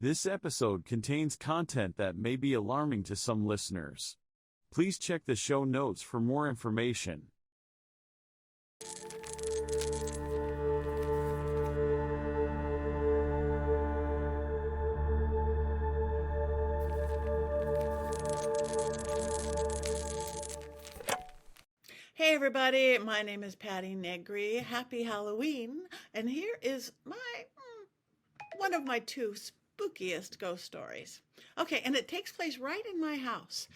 This episode contains content that may be alarming to some listeners. Please check the show notes for more information. Hey everybody, my name is Patti Negri. Happy Halloween, and here is one of my two spookiest ghost stories. Okay, and it takes place right in my house.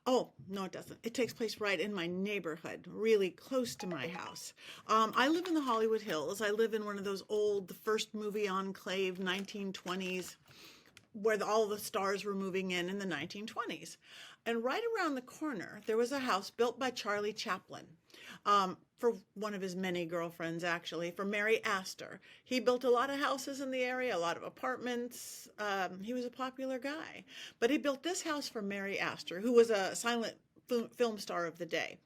Oh, no it doesn't. It takes place right in my neighborhood, really close to my house. I live in the Hollywood Hills. I live in one of those old, the first movie enclave, 1920s, where all the stars were moving in the 1920s. And right around the corner, there was a house built by Charlie Chaplin, for one of his many girlfriends, actually, for Mary Astor. He built a lot of houses in the area, a lot of apartments. He was a popular guy. But he built this house for Mary Astor, who was a silent film star of the day.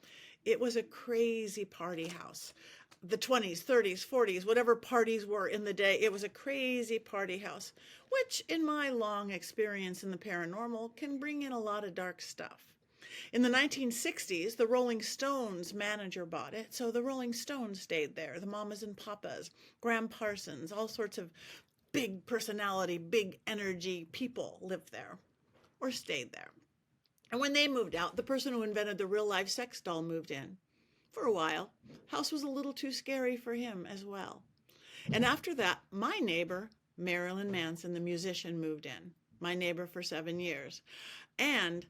It was a crazy party house. The 20s, 30s, 40s, whatever parties were in the day, it was a crazy party house, which in my long experience in the paranormal can bring in a lot of dark stuff. In the 1960s, the Rolling Stones manager bought it, so the Rolling Stones stayed there, the Mamas and Papas, Graham Parsons, all sorts of big personality, big energy people lived there or stayed there. And when they moved out, the person who invented the real-life sex doll moved in. For a while, house was a little too scary for him as well. And after that, my neighbor, Marilyn Manson, the musician, moved in. My neighbor for 7 years. And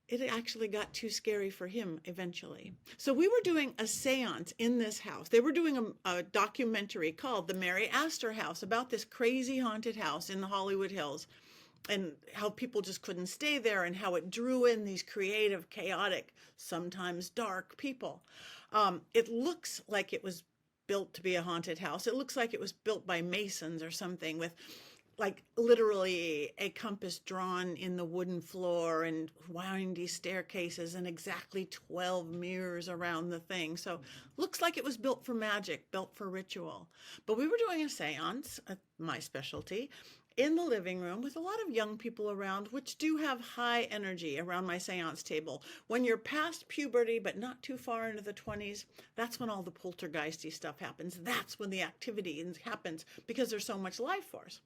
it actually got too scary for him eventually. So we were doing a seance in this house. They were doing a documentary called The Mary Astor House about this crazy haunted house in the Hollywood Hills, and how people just couldn't stay there, and how it drew in these creative, chaotic, sometimes dark people. It looks like it was built to be a haunted house. It looks like it was built by masons or something, with like literally a compass drawn in the wooden floor and windy staircases and exactly 12 mirrors around the thing. So looks like it was built for magic, built for ritual. But we were doing a seance, my specialty, in the living room with a lot of young people around, which do have high energy around my seance table. When you're past puberty, but not too far into the 20s, that's when all the poltergeisty stuff happens. That's when the activity happens, because there's so much life force.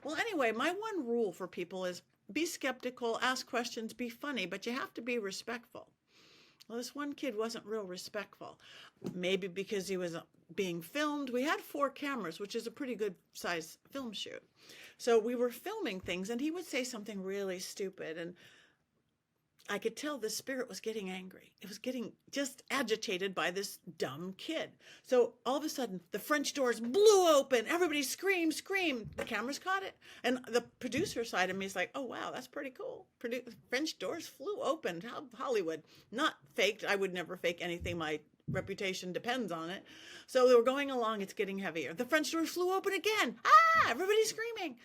Well, anyway, my one rule for people is be skeptical, ask questions, be funny, but you have to be respectful. Well, this one kid wasn't real respectful, maybe because he was being filmed. We had 4 cameras, which is a pretty good size film shoot. So we were filming things, and he would say something really stupid, and I could tell the spirit was getting angry. It was getting just agitated by this dumb kid. So all of a sudden, the French doors blew open. Everybody screamed, screamed. The cameras caught it. And the producer side of me is like, oh, wow, that's pretty cool. French doors flew open. Hollywood. Not faked. I would never fake anything. My reputation depends on it. So they were going along. It's getting heavier. The French doors flew open again. Ah, everybody's screaming.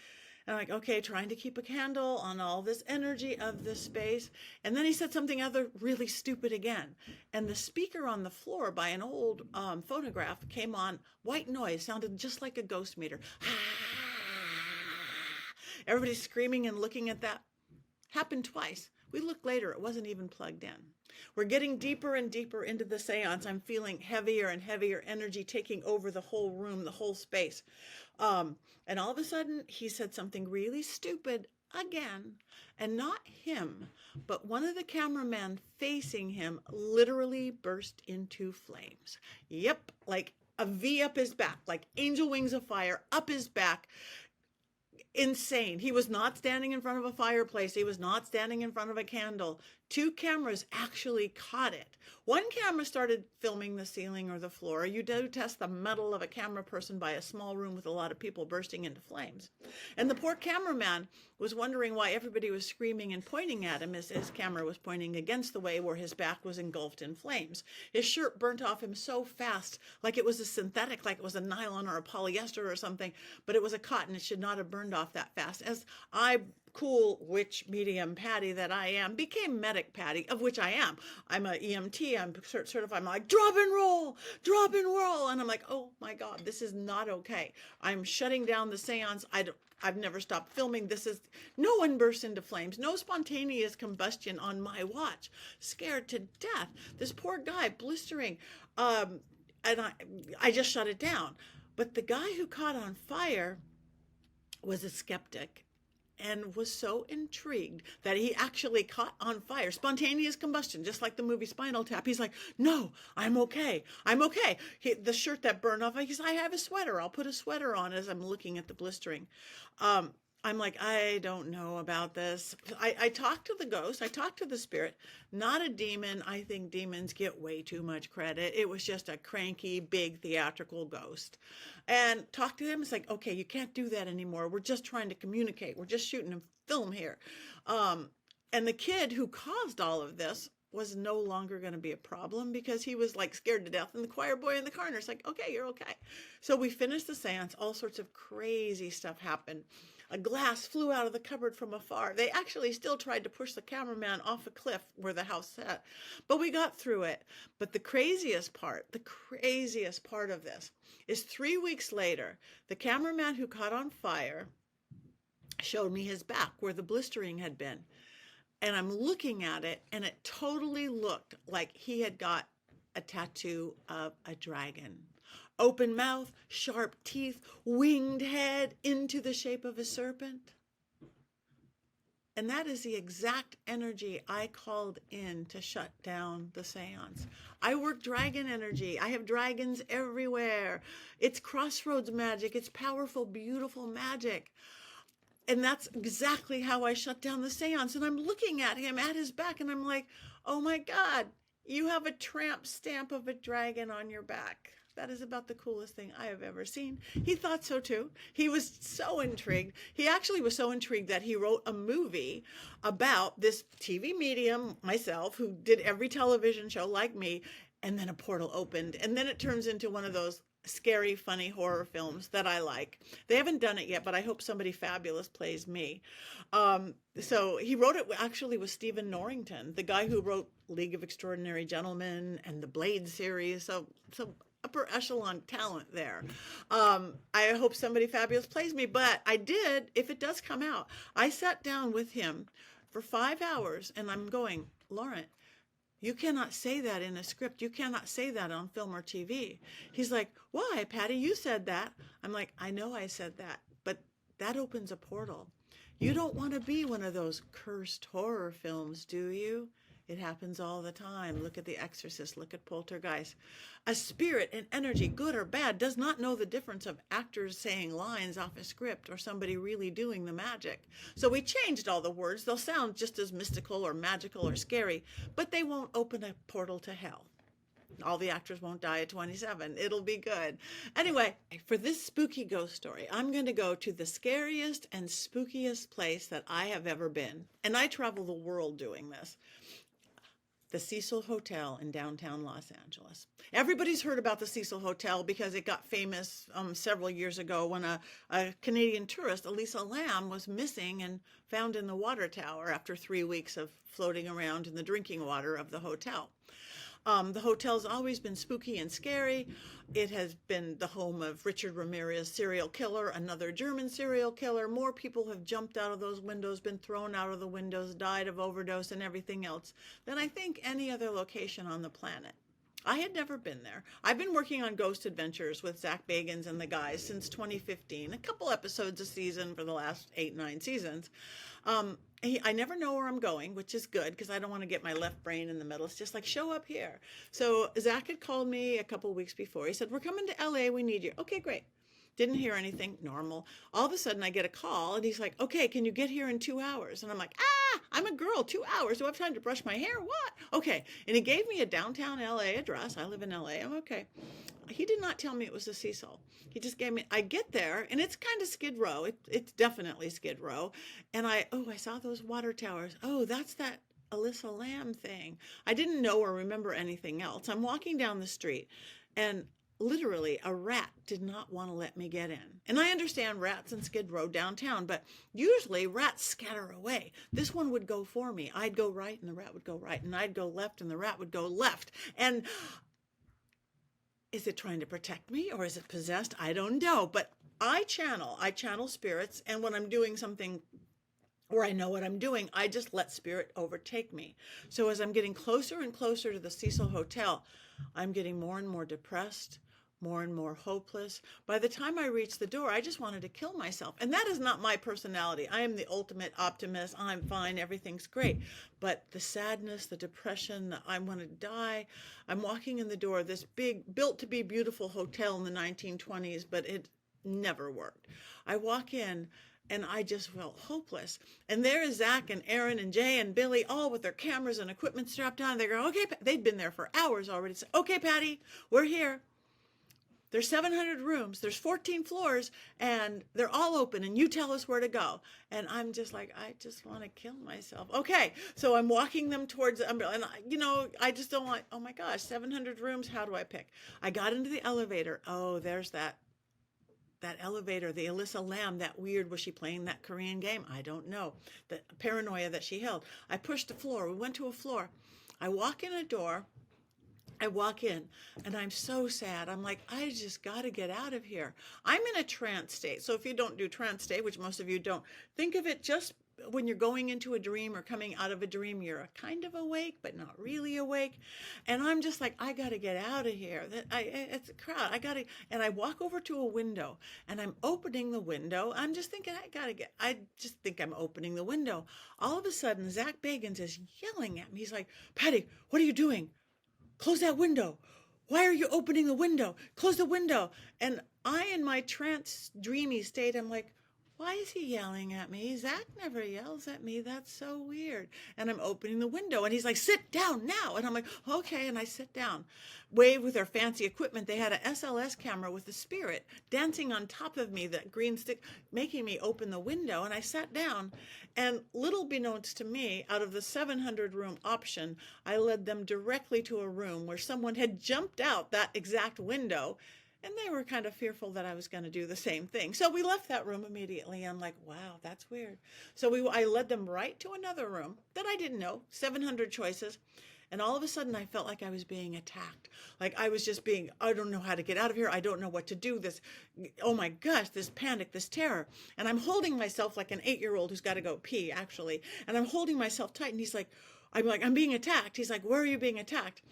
And I'm like, okay, trying to keep a candle on all this energy of this space. And then he said something other really stupid again. And the speaker on the floor by an old phonograph came on. White noise, sounded just like a ghost meter. Everybody's screaming and looking at that. Happened twice. We looked later, it wasn't even plugged in. We're getting deeper and deeper into the seance. I'm feeling heavier and heavier energy taking over the whole room, the whole space. And all of a sudden, he said something really stupid again, and not him, but one of the cameramen facing him literally burst into flames. Yep, like a V up his back, like angel wings of fire up his back. Insane. He was not standing in front of a fireplace. He was not standing in front of a candle. 2 cameras actually caught it. One camera started filming the ceiling or the floor. You do test the metal of a camera person by a small room with a lot of people bursting into flames. And the poor cameraman was wondering why everybody was screaming and pointing at him as his camera was pointing against the way where his back was engulfed in flames. His shirt burnt off him so fast, like it was a synthetic, like it was a nylon or a polyester or something, but it was a cotton. It should not have burned off that fast. As I, cool witch medium Patti that I am, became medic Patti, of which I am. I'm an EMT. I'm certified. I'm like, drop and roll, drop and roll. And I'm like, oh my God, this is not okay. I'm shutting down the seance. I've never stopped filming. No one bursts into flames. No spontaneous combustion on my watch. Scared to death. This poor guy, blistering. And I just shut it down. But the guy who caught on fire was a skeptic and was so intrigued that he actually caught on fire. Spontaneous combustion, just like the movie Spinal Tap. He's like, no, I'm okay. I'm okay. The shirt that burned off, he said, I have a sweater. I'll put a sweater on as I'm looking at the blistering. I'm like, I don't know about this. I talked to the ghost. I talked to the spirit, not a demon. I think demons get way too much credit. It was just a cranky, big theatrical ghost. And talked to him. It's like, okay, you can't do that anymore. We're just trying to communicate. We're just shooting a film here. And the kid who caused all of this was no longer going to be a problem because he was like scared to death. And the choir boy in the corner is like, okay, you're okay. So we finished the seance. All sorts of crazy stuff happened. A glass flew out of the cupboard from afar. They actually still tried to push the cameraman off a cliff where the house sat, but we got through it. But the craziest part of this is 3 weeks later, the cameraman who caught on fire showed me his back where the blistering had been. And I'm looking at it, and it totally looked like he had got a tattoo of a dragon. Open mouth, sharp teeth, winged head into the shape of a serpent. And that is the exact energy I called in to shut down the seance. I work dragon energy. I have dragons everywhere. It's crossroads magic. It's powerful, beautiful magic. And that's exactly how I shut down the seance. And I'm looking at him at his back, and I'm like, oh my God, you have a tramp stamp of a dragon on your back. That is about the coolest thing I have ever seen. He thought so too. He was so intrigued. He actually was so intrigued that he wrote a movie about this TV medium, myself, who did every television show like me, and then a portal opened. And then it turns into one of those scary, funny horror films that I like. They haven't done it yet, but I hope somebody fabulous plays me. So he wrote it actually with Stephen Norrington, the guy who wrote League of Extraordinary Gentlemen and the Blade series. So upper echelon talent there. I hope somebody fabulous plays me, but I did, if it does come out, I sat down with him for 5 hours and I'm going, Lauren, you cannot say that in a script. You cannot say that on film or TV. He's like, why, Patty? You said that. I'm like, I know I said that, but that opens a portal. You don't want to be one of those cursed horror films, do you? It happens all the time. Look at The Exorcist. Look at Poltergeist. A spirit and energy, good or bad, does not know the difference of actors saying lines off a script or somebody really doing the magic. So we changed all the words. They'll sound just as mystical or magical or scary, but they won't open a portal to hell. All the actors won't die at 27. It'll be good. Anyway, for this spooky ghost story, I'm going to go to the scariest and spookiest place that I have ever been. And I travel the world doing this. The Cecil Hotel in downtown Los Angeles. Everybody's heard about the Cecil Hotel because it got famous several years ago when a Canadian tourist, Elisa Lam, was missing and found in the water tower after 3 weeks of floating around in the drinking water of the hotel. The hotel's always been spooky and scary. It has been the home of Richard Ramirez, serial killer, another German serial killer. More people have jumped out of those windows, been thrown out of the windows, died of overdose and everything else than I think any other location on the planet. I had never been there. I've been working on Ghost Adventures with Zach Bagans and the guys since 2015, a couple episodes a season for the last 8-9 seasons. I never know where I'm going, which is good because I don't want to get my left brain in the middle. It's just like, show up here. So Zach had called me a couple weeks before. He said, we're coming to LA. We need you. Okay, great. Didn't hear anything, normal. All of a sudden I get a call and he's like, okay, can you get here in 2 hours? And I'm like, I'm a girl, 2 hours. Do I have time to brush my hair? What? Okay. And he gave me a downtown LA address. I live in LA. I'm okay. He did not tell me it was the Cecil. He just gave me, I get there and it's kind of Skid Row. It's definitely Skid Row. And I saw those water towers. Oh, that's that Alyssa Lamb thing. I didn't know or remember anything else. I'm walking down the street and literally a rat did not want to let me get in. And I understand rats in Skid Row downtown, but usually rats scatter away. This one would go for me. I'd go right and the rat would go right, and I'd go left and the rat would go left. And Is it trying to protect me or is it possessed? I don't know. But I channel spirits. And when I'm doing something or I know what I'm doing, I just let spirit overtake me. So as I'm getting closer and closer to the Cecil Hotel, I'm getting more and more depressed, more and more hopeless. By the time I reached the door, I just wanted to kill myself. And that is not my personality. I am the ultimate optimist. I'm fine. Everything's great. But the sadness, the depression, I want to die. I'm walking in the door of this big, built to be beautiful hotel in the 1920s, but it never worked. I walk in and I just felt hopeless. And there is Zach and Aaron and Jay and Billy, all with their cameras and equipment strapped on. They go, okay, they'd been there for hours already. So, okay, Patty, we're here. There's 700 rooms, there's 14 floors, and they're all open, and you tell us where to go. And I'm just like, I just want to kill myself. Okay, so I'm walking them towards the umbrella, and I just don't want, oh my gosh, 700 rooms, how do I pick? I got into the elevator. Oh, there's that elevator, the Alyssa Lamb, that weird, was she playing that Korean game? I don't know. The paranoia that she held. I pushed the floor. We went to a floor. I walk in a door. I walk in and I'm so sad. I'm like, I just got to get out of here. I'm in a trance state. So if you don't do trance state, which most of you don't, think of it just when you're going into a dream or coming out of a dream, you're kind of awake, but not really awake. And I'm just like, I got to get out of here. It's a crowd. And I walk over to a window and I'm opening the window. I'm just thinking, I just think I'm opening the window. All of a sudden, Zach Bagans is yelling at me. He's like, Patty, what are you doing? Close that window. Why are you opening the window? Close the window. And I, in my trance dreamy state, I'm like, why is he yelling at me? Zach never yells at me. That's so weird. And I'm opening the window and he's like, sit down now. And I'm like, okay. And I sit down. Wave with their fancy equipment. They had a SLS camera with the spirit dancing on top of me, that green stick, making me open the window. And I sat down, and little beknownst to me, out of the 700 room option, I led them directly to a room where someone had jumped out that exact window. And they were kind of fearful that I was going to do the same thing. So we left that room immediately. I'm like, wow, that's weird. So I led them right to another room that I didn't know, 700 choices. And all of a sudden I felt like I was being attacked. Like I was just I don't know how to get out of here. I don't know what to do. Oh my gosh, this panic, this terror. And I'm holding myself like an 8-year-old who's got to go pee, actually. And I'm holding myself tight. And he's like, I'm being attacked. He's like, where are you being attacked?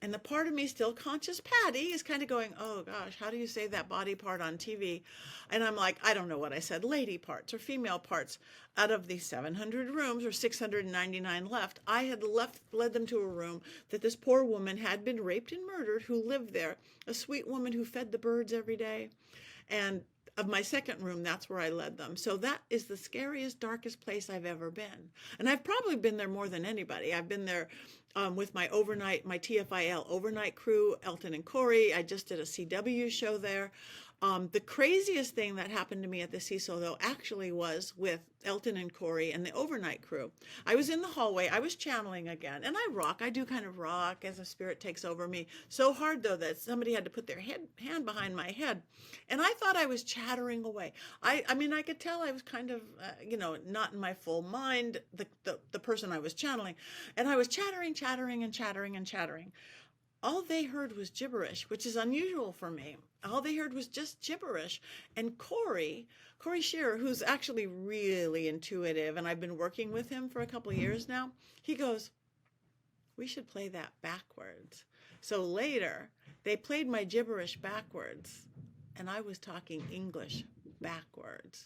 And the part of me, still conscious Patty, is kind of going, oh gosh, how do you say that body part on TV? And I'm like, I don't know what I said, lady parts or female parts. Out of the 700 rooms, or 699 left, I had led them to a room that this poor woman had been raped and murdered, who lived there, a sweet woman who fed the birds every day. And of my second room, that's where I led them. So that is the scariest, darkest place I've ever been. And I've probably been there more than anybody. I've been there with my TFIL overnight crew, Elton and Corey. I just did a CW show there. The craziest thing that happened to me at the Cecil, though, actually was with Elton and Corey and the overnight crew. I was in the hallway. I was channeling again. And I do kind of rock as a spirit takes over me. So hard, though, that somebody had to put their hand behind my head. And I thought I was chattering away. I mean, I could tell I was kind of, not in my full mind, the person I was channeling. And I was chattering. All they heard was gibberish, which is unusual for me. All they heard was just gibberish. And Corey Scherrer, who's actually really intuitive, and I've been working with him for a couple of years now, he goes, we should play that backwards. So later, they played my gibberish backwards, and I was talking English backwards.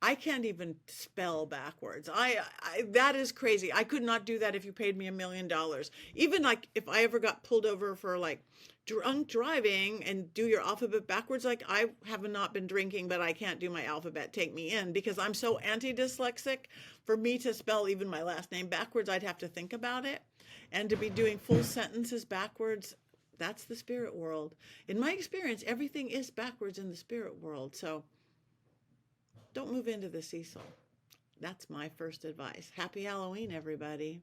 I can't even spell backwards. That is crazy. I could not do that if you paid me $1 million. Even like if I ever got pulled over for like drunk driving and do your alphabet backwards, like I have not been drinking, but I can't do my alphabet. Take me in, because I'm so anti-dyslexic. For me to spell even my last name backwards, I'd have to think about it. And to be doing full sentences backwards, that's the spirit world. In my experience, everything is backwards in the spirit world. So don't move into the Cecil. That's my first advice. Happy Halloween, everybody.